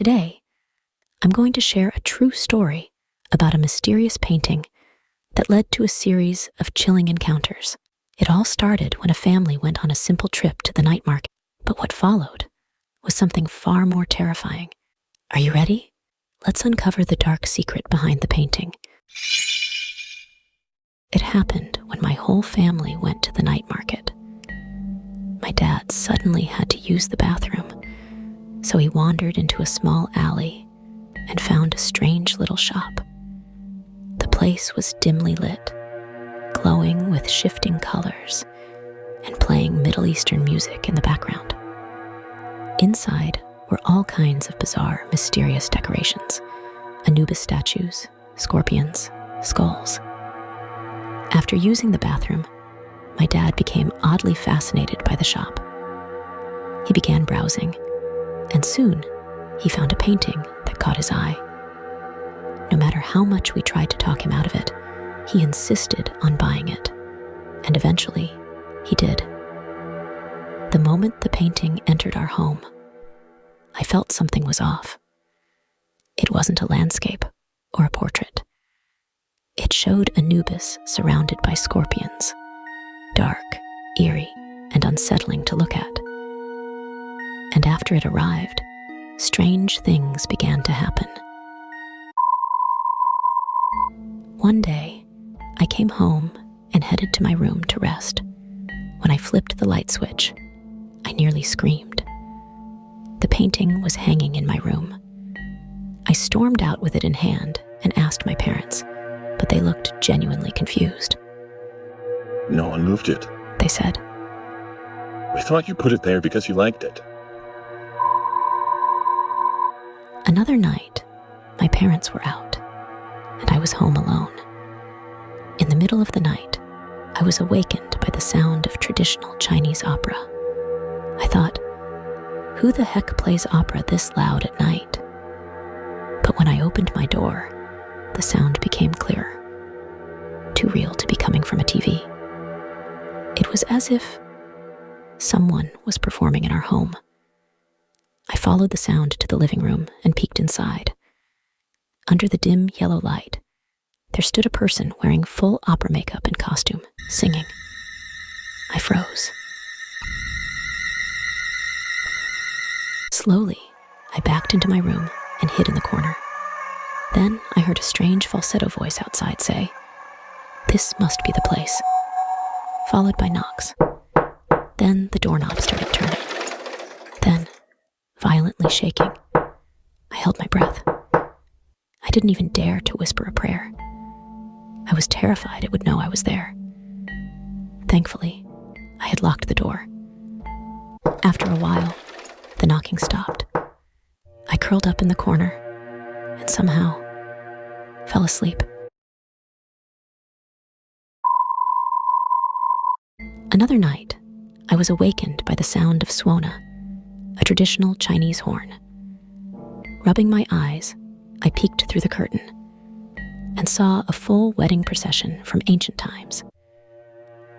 Today, I'm going to share a true story about a mysterious painting that led to a series of chilling encounters. It all started when a family went on a simple trip to the night market, but what followed was something far more terrifying. Are you ready? Let's uncover the dark secret behind the painting. It happened when my whole family went to the night market. My dad suddenly had to use the bathroom, so he wandered into a small alley and found a strange little shop. The place was dimly lit, glowing with shifting colors and playing Middle Eastern music in the background. Inside were all kinds of bizarre, mysterious decorations: Anubis statues, scorpions, skulls. After using the bathroom, my dad became oddly fascinated by the shop. He began browsing, and soon he found a painting that caught his eye. No matter how much we tried to talk him out of it, he insisted on buying it, and eventually he did. The moment the painting entered our home, I felt something was off. It wasn't a landscape or a portrait. It showed Anubis surrounded by scorpions, dark, eerie, and unsettling to look at. And after it arrived, strange things began to happen. One day, I came home and headed to my room to rest. When I flipped the light switch, I nearly screamed. The painting was hanging in my room. I stormed out with it in hand and asked my parents, but they looked genuinely confused. No one moved it. They said. We thought you put it there because you liked it. Another night, my parents were out, and I was home alone. In the middle of the night, I was awakened by the sound of traditional Chinese opera. I thought, who the heck plays opera this loud at night? But when I opened my door, the sound became clearer, too real to be coming from a TV. It was as if someone was performing in our home. I followed the sound to the living room and peeked inside. Under the dim yellow light, there stood a person wearing full opera makeup and costume, singing. I froze. Slowly, I backed into my room and hid in the corner. Then I heard a strange falsetto voice outside say, "This must be the place," followed by knocks. Then the doorknob started turning. Then, violently shaking, I held my breath. I didn't even dare to whisper a prayer. I was terrified it would know I was there. Thankfully, I had locked the door. After a while, the knocking stopped. I curled up in the corner and somehow fell asleep. Another night, I was awakened by the sound of suona, a traditional Chinese horn. Rubbing my eyes, I peeked through the curtain and saw a full wedding procession from ancient times.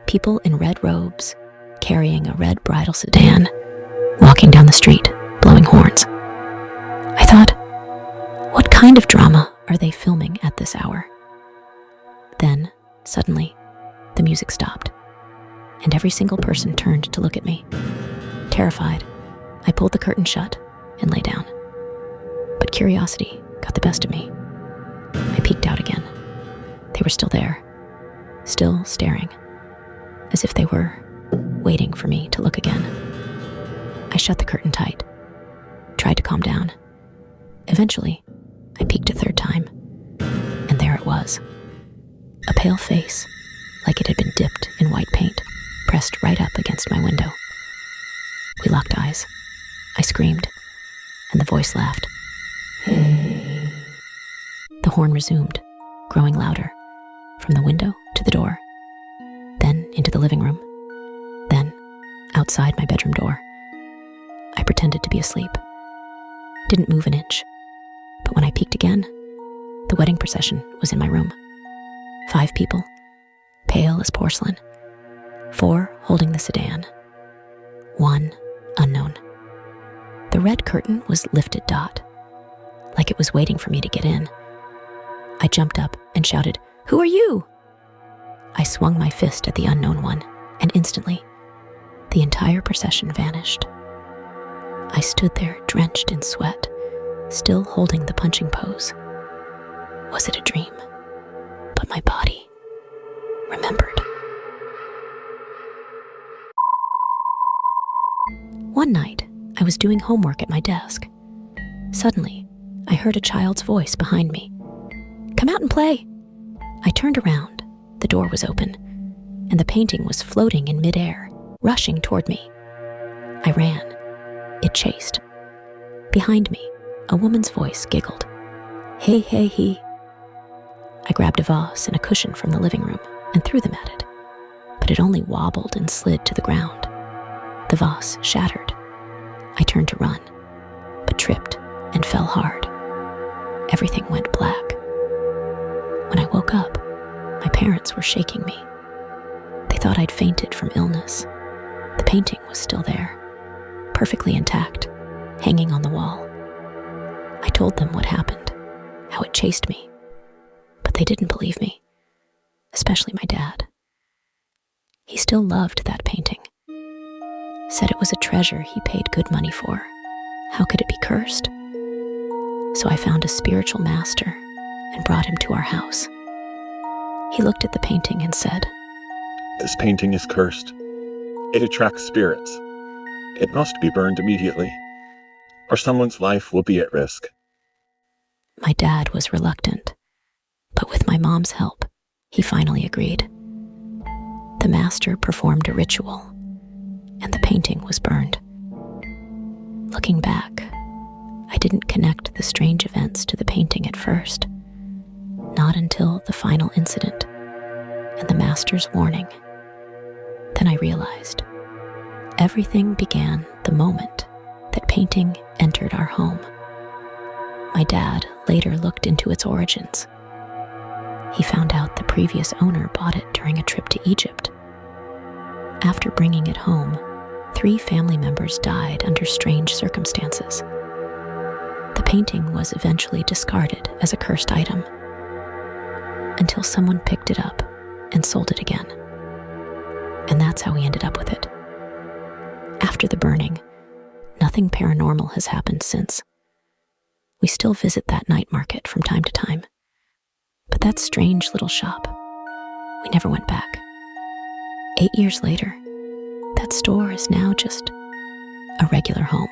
People in red robes, carrying a red bridal sedan, walking down the street, blowing horns. I thought, what kind of drama are they filming at this hour? Then, suddenly, the music stopped, and every single person turned to look at me. Terrified, I pulled the curtain shut and lay down. But curiosity got the best of me. I peeked out again. They were still there, still staring, as if they were waiting for me to look again. I shut the curtain tight, tried to calm down. Eventually, I peeked a third time, and there it was. A pale face, like it had been dipped in white paint, pressed right up against my window. We locked eyes. I screamed, and the voice laughed. The horn resumed, growing louder, from the window to the door, then into the living room, then outside my bedroom door. I pretended to be asleep, didn't move an inch, but when I peeked again, the wedding procession was in my room. 5 people, pale as porcelain, 4 holding the sedan, 1 unknown. The red curtain was lifted. like it was waiting for me to get in. I jumped up and shouted, "Who are you?" I swung my fist at the unknown one, and instantly, the entire procession vanished. I stood there drenched in sweat, still holding the punching pose. Was it a dream? But my body remembered. One night, I was doing homework at my desk. Suddenly, I heard a child's voice behind me. "Come out and play." I turned around. The door was open, and the painting was floating in midair, rushing toward me. I ran. It chased. Behind me, a woman's voice giggled. "Hey, hey, he." I grabbed a vase and a cushion from the living room and threw them at it, but it only wobbled and slid to the ground. The vase shattered. I turned to run, but tripped and fell hard. Everything went black. When I woke up, my parents were shaking me. They thought I'd fainted from illness. The painting was still there, perfectly intact, hanging on the wall. I told them what happened, how it chased me, but they didn't believe me, especially my dad. He still loved that painting, said it was a treasure he paid good money for. How could it be cursed? So I found a spiritual master and brought him to our house. He looked at the painting and said, This painting is cursed. It attracts spirits. It must be burned immediately, or someone's life will be at risk. My dad was reluctant, but with my mom's help, he finally agreed. The master performed a ritual, and the painting was burned. Looking back, I didn't connect the strange events to the painting at first, not until the final incident and the master's warning. Then I realized everything began the moment that painting entered our home. My dad later looked into its origins. He found out the previous owner bought it during a trip to Egypt. After bringing it home, 3 family members died under strange circumstances. The painting was eventually discarded as a cursed item until someone picked it up and sold it again. And that's how we ended up with it. After the burning, nothing paranormal has happened since. We still visit that night market from time to time. But that strange little shop, we never went back. 8 years later, that store is now just a regular home.